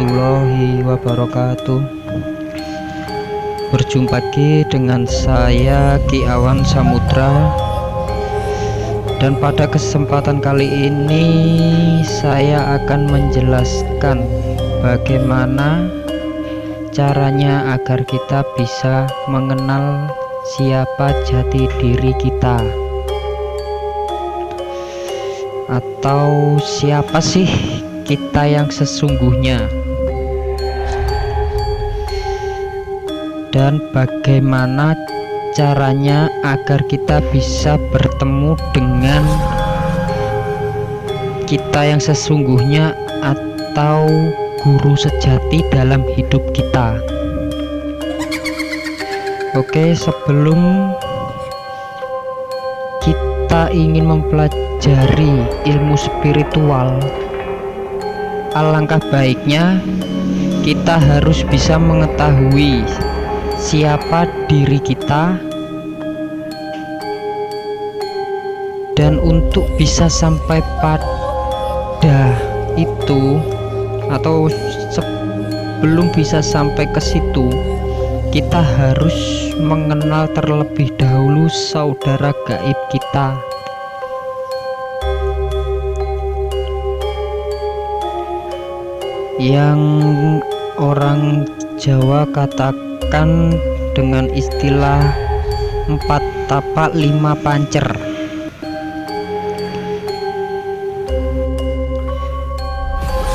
warahmatullahi wabarakatuh. Berjumpa lagi dengan saya Ki Awan Samudra, dan pada kesempatan kali ini saya akan menjelaskan bagaimana caranya agar kita bisa mengenal siapa jati diri kita, atau siapa sih kita yang sesungguhnya, dan bagaimana caranya agar kita bisa bertemu dengan kita yang sesungguhnya atau guru sejati dalam hidup kita. Oke, sebelum kita ingin mempelajari ilmu spiritual, alangkah baiknya kita harus bisa mengetahui siapa diri kita, dan untuk bisa sampai pada itu atau sebelum bisa sampai ke situ, kita harus mengenal terlebih dahulu saudara gaib kita. Yang orang Jawa katakan dengan istilah 4 tapak 5 pancer.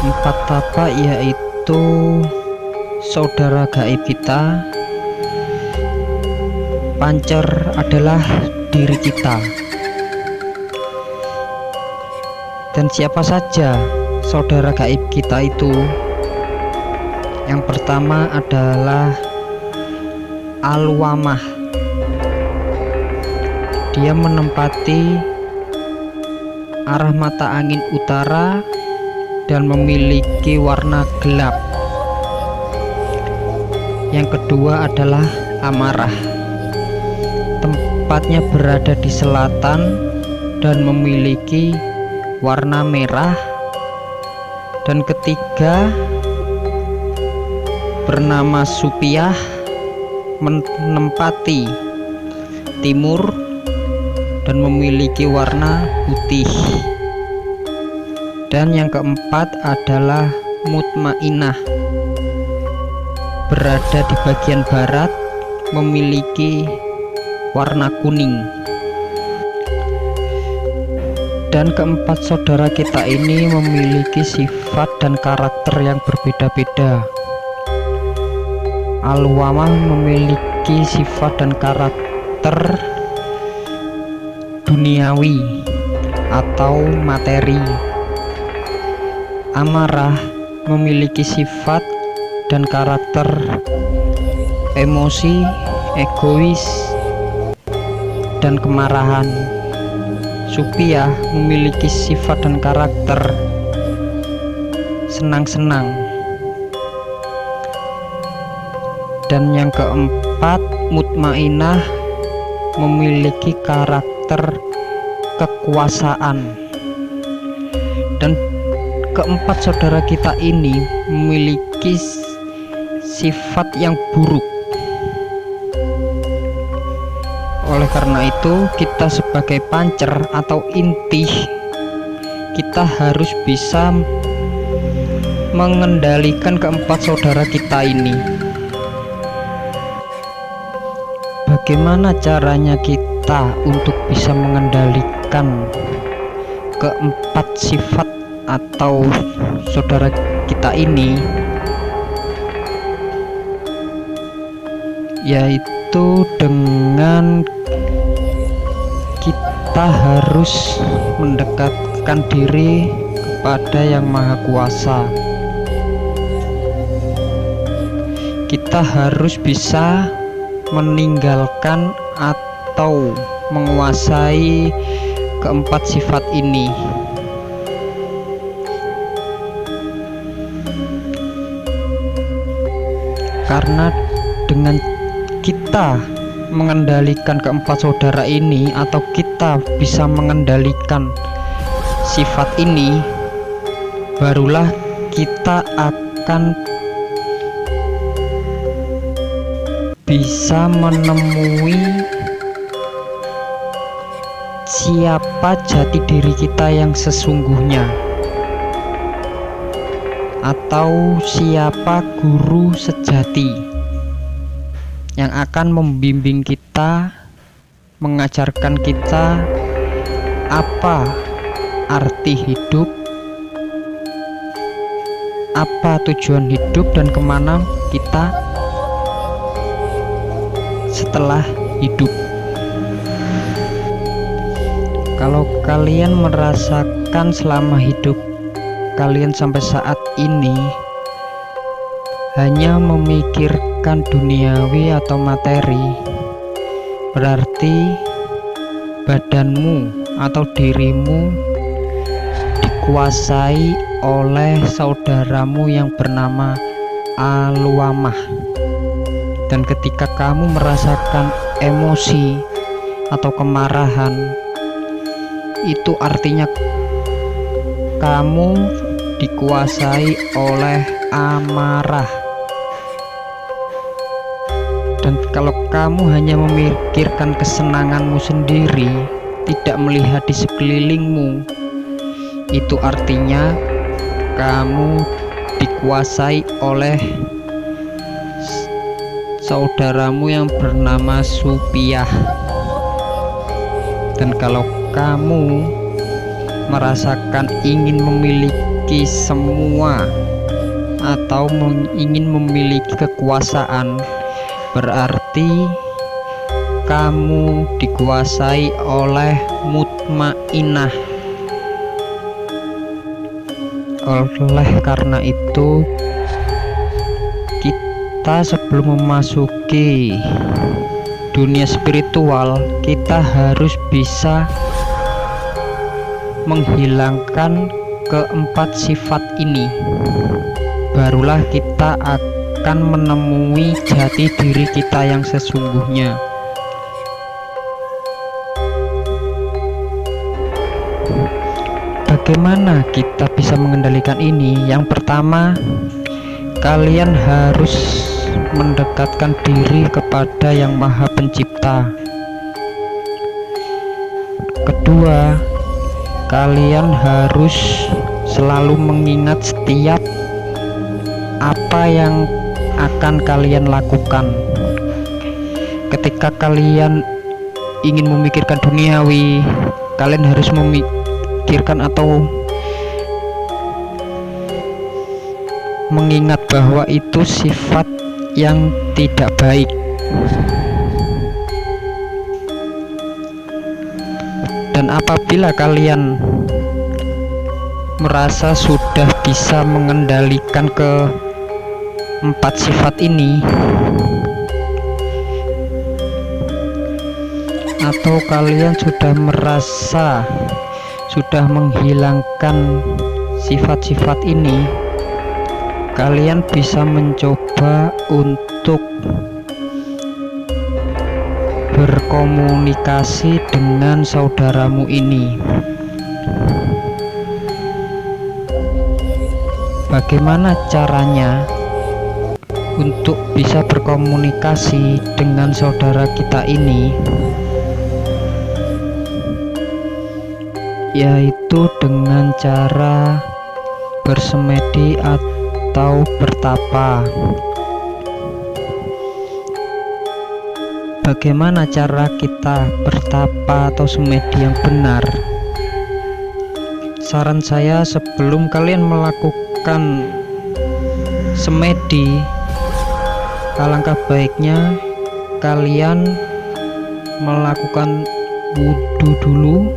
Empat tapak yaitu saudara gaib kita, pancer adalah diri kita. Dan siapa saja saudara gaib kita itu? Yang pertama adalah Al-Wamah. Dia menempati arah mata angin utara dan memiliki warna gelap. Yang kedua adalah Amarah. Tempatnya berada di selatan dan memiliki warna merah. Dan ketiga bernama Supiah, menempati timur dan memiliki warna putih. Dan yang keempat adalah Mutmainah, berada di bagian barat, memiliki warna kuning. Dan keempat saudara kita ini memiliki sifat dan karakter yang berbeda-beda. Al-Wamah memiliki sifat dan karakter duniawi atau materi. Amarah memiliki sifat dan karakter emosi, egois, dan kemarahan. Supiah memiliki sifat dan karakter senang-senang. Dan yang keempat, Mutmainah memiliki karakter kekuasaan. Dan keempat saudara kita ini memiliki sifat yang buruk. Oleh karena itu, kita sebagai pancer atau inti, kita harus bisa mengendalikan keempat saudara kita ini. Bagaimana caranya kita untuk bisa mengendalikan keempat sifat atau saudara kita ini? Yaitu dengan kita harus mendekatkan diri kepada Yang Maha Kuasa. Kita harus bisa meninggalkan atau menguasai keempat sifat ini. Karena dengan kita mengendalikan keempat saudara ini, atau kita bisa mengendalikan sifat ini, barulah kita akan akan bisa menemui siapa jati diri kita yang sesungguhnya, atau siapa guru sejati yang akan membimbing kita, mengajarkan kita apa arti hidup, apa tujuan hidup, dan kemana kita setelah hidup. Kalau kalian merasakan selama hidup kalian sampai saat ini hanya memikirkan duniawi atau materi, berarti badanmu atau dirimu dikuasai oleh saudaramu yang bernama Al-Wamah. Dan ketika kamu merasakan emosi atau kemarahan, itu artinya kamu dikuasai oleh amarah. Dan kalau kamu hanya memikirkan kesenanganmu sendiri, tidak melihat di sekelilingmu, itu artinya kamu dikuasai oleh saudaramu yang bernama Supiah. Dan kalau kamu merasakan ingin memiliki semua atau ingin memiliki kekuasaan, berarti kamu dikuasai oleh mutmainah. Oleh karena itu, kita sebelum memasuki dunia spiritual, kita harus bisa menghilangkan keempat sifat ini. Barulah kita akan menemui jati diri kita yang sesungguhnya. Bagaimana kita bisa mengendalikan ini? Yang pertama, kalian harus mendekatkan diri kepada Yang Maha Pencipta. Kedua, kalian harus selalu mengingat setiap apa yang akan kalian lakukan. Ketika kalian ingin memikirkan duniawi, kalian harus memikirkan atau mengingat bahwa itu sifat yang tidak baik. Dan apabila kalian merasa sudah bisa mengendalikan keempat sifat ini, atau kalian sudah merasa sudah menghilangkan sifat-sifat ini, kalian bisa mencoba untuk berkomunikasi dengan saudaramu ini. Bagaimana caranya untuk bisa berkomunikasi dengan saudara kita ini? Yaitu dengan cara bersemedi atau bertapa. Bagaimana cara kita bertapa atau semedi yang benar? Saran saya, sebelum kalian melakukan semedi, alangkah baiknya kalian melakukan wudhu dulu.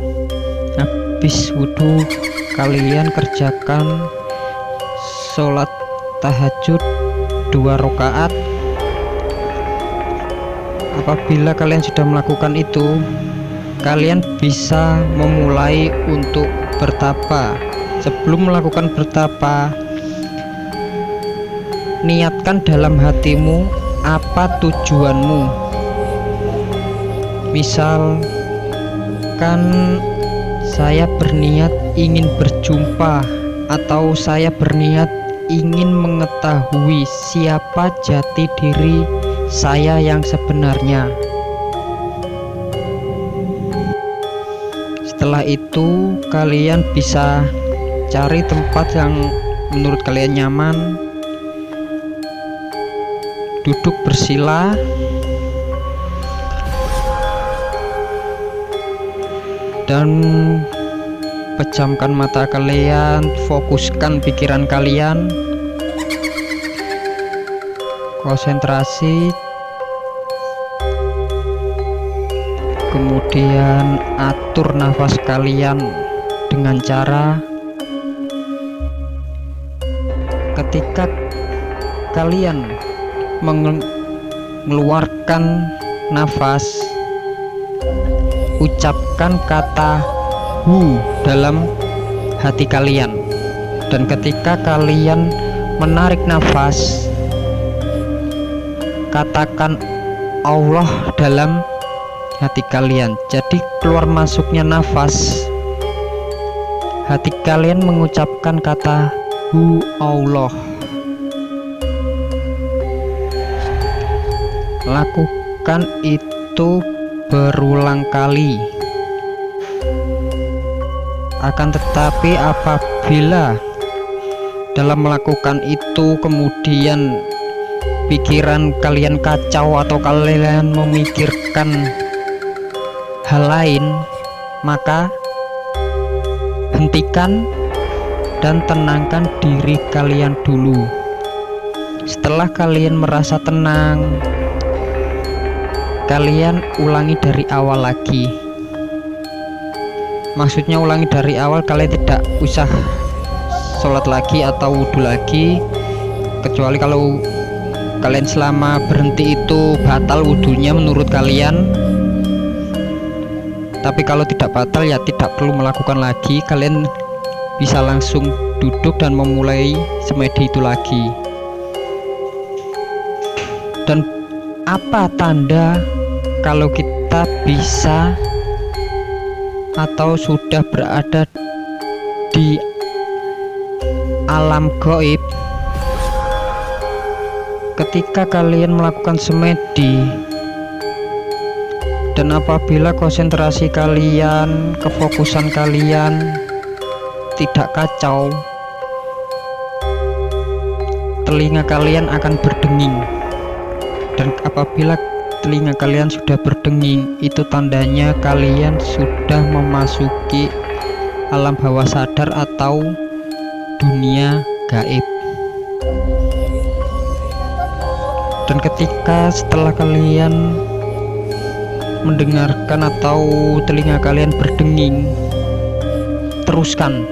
Habis wudhu, kalian kerjakan sholat tahajud 2 rakaat. Apabila kalian sudah melakukan itu, kalian bisa memulai untuk bertapa. Sebelum melakukan bertapa, niatkan dalam hatimu apa tujuanmu. Misalkan saya berniat ingin berjumpa, atau saya berniat ingin mengetahui siapa jati diri saya yang sebenarnya. Setelah itu kalian bisa cari tempat yang menurut kalian nyaman, duduk bersila, dan pejamkan mata kalian, fokuskan pikiran kalian, konsentrasi, kemudian atur nafas kalian dengan cara ketika kalian mengeluarkan nafas, ucapkan kata hu dalam hati kalian, dan ketika kalian menarik nafas, katakan Allah dalam hati kalian. Jadi keluar masuknya nafas, hati kalian mengucapkan kata hu Allah. Lakukan itu berulang kali. Akan tetapi apabila dalam melakukan itu kemudian pikiran kalian kacau atau kalian memikirkan hal lain, maka hentikan dan tenangkan diri kalian dulu. Setelah kalian merasa tenang, kalian ulangi dari awal lagi. Maksudnya ulangi dari awal, kalian tidak usah sholat lagi atau wudhu lagi, kecuali kalau kalian selama berhenti itu batal wudhunya menurut kalian. Tapi kalau tidak batal ya tidak perlu melakukan lagi, kalian bisa langsung duduk dan memulai semedi itu lagi. Dan apa tanda kalau kita bisa atau sudah berada di alam gaib? Ketika kalian melakukan semedi dan apabila konsentrasi kalian, kefokusan kalian tidak kacau, telinga kalian akan berdenging. Dan apabila telinga kalian sudah berdenging, itu tandanya kalian sudah memasuki alam bawah sadar atau dunia gaib. Dan ketika setelah kalian mendengarkan atau telinga kalian berdenging, teruskan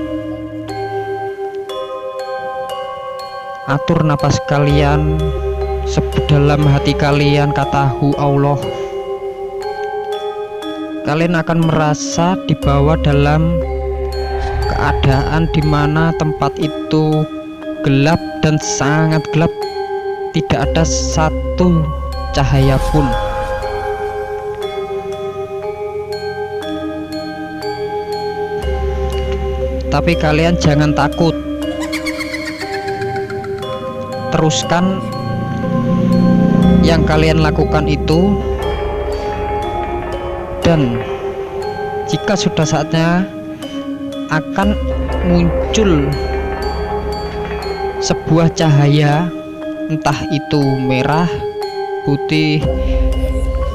atur napas kalian, dalam hati kalian kata hu Allah. Kalian akan merasa dibawa dalam keadaan dimana tempat itu gelap dan sangat gelap, tidak ada satu cahaya pun. Tapi kalian jangan takut, teruskan yang kalian lakukan itu, dan jika sudah saatnya akan muncul sebuah cahaya, entah itu merah, putih,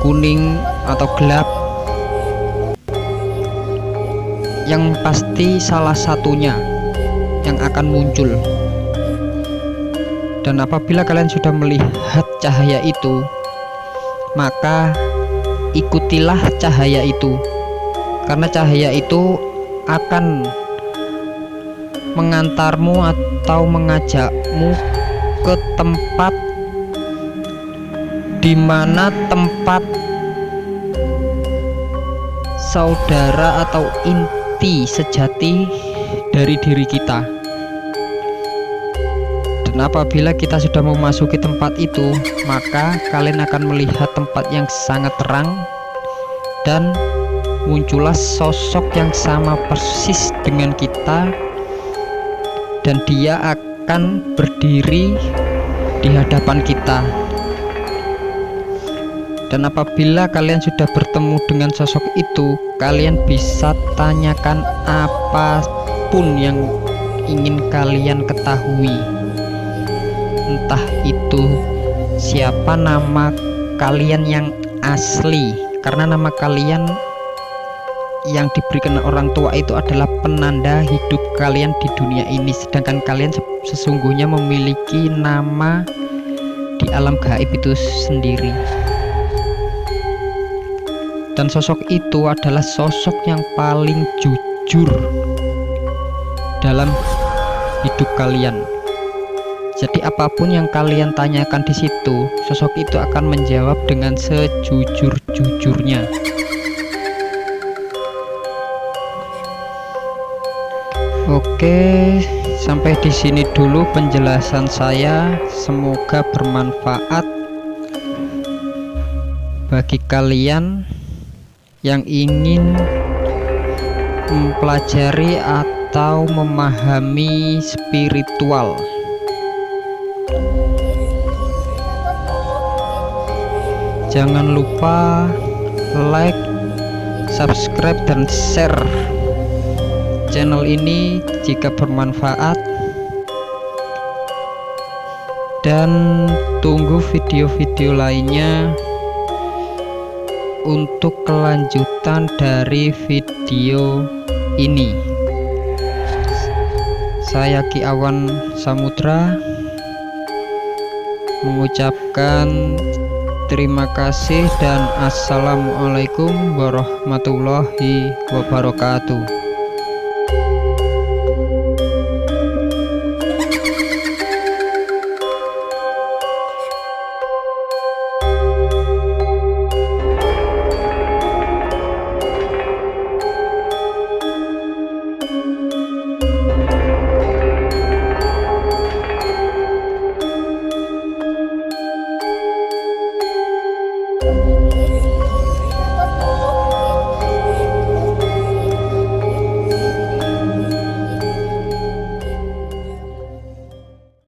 kuning, atau gelap, yang pasti salah satunya yang akan muncul. Dan apabila kalian sudah melihat cahaya itu, maka ikutilah cahaya itu, karena cahaya itu akan mengantarmu atau mengajakmu ke tempat di mana tempat saudara atau inti sejati dari diri kita. Dan apabila kita sudah memasuki tempat itu, maka kalian akan melihat tempat yang sangat terang, dan muncullah sosok yang sama persis dengan kita, dan dia akan berdiri di hadapan kita. Dan apabila kalian sudah bertemu dengan sosok itu, kalian bisa tanyakan apapun yang ingin kalian ketahui. Entah itu siapa nama kalian yang asli, karena nama kalian yang diberikan orang tua itu adalah penanda hidup kalian di dunia ini, sedangkan kalian sesungguhnya memiliki nama di alam gaib itu sendiri. Dan sosok itu adalah sosok yang paling jujur dalam hidup kalian. Jadi apapun yang kalian tanyakan di situ, sosok itu akan menjawab dengan sejujur-jujurnya. Oke, sampai di sini dulu penjelasan saya. Semoga bermanfaat bagi kalian yang ingin mempelajari atau memahami spiritual. Jangan lupa like, subscribe, dan share channel ini jika bermanfaat, dan tunggu video-video lainnya untuk kelanjutan dari video ini. Saya Ki Awan Samudra mengucapkan terima kasih dan assalamualaikum warahmatullahi wabarakatuh.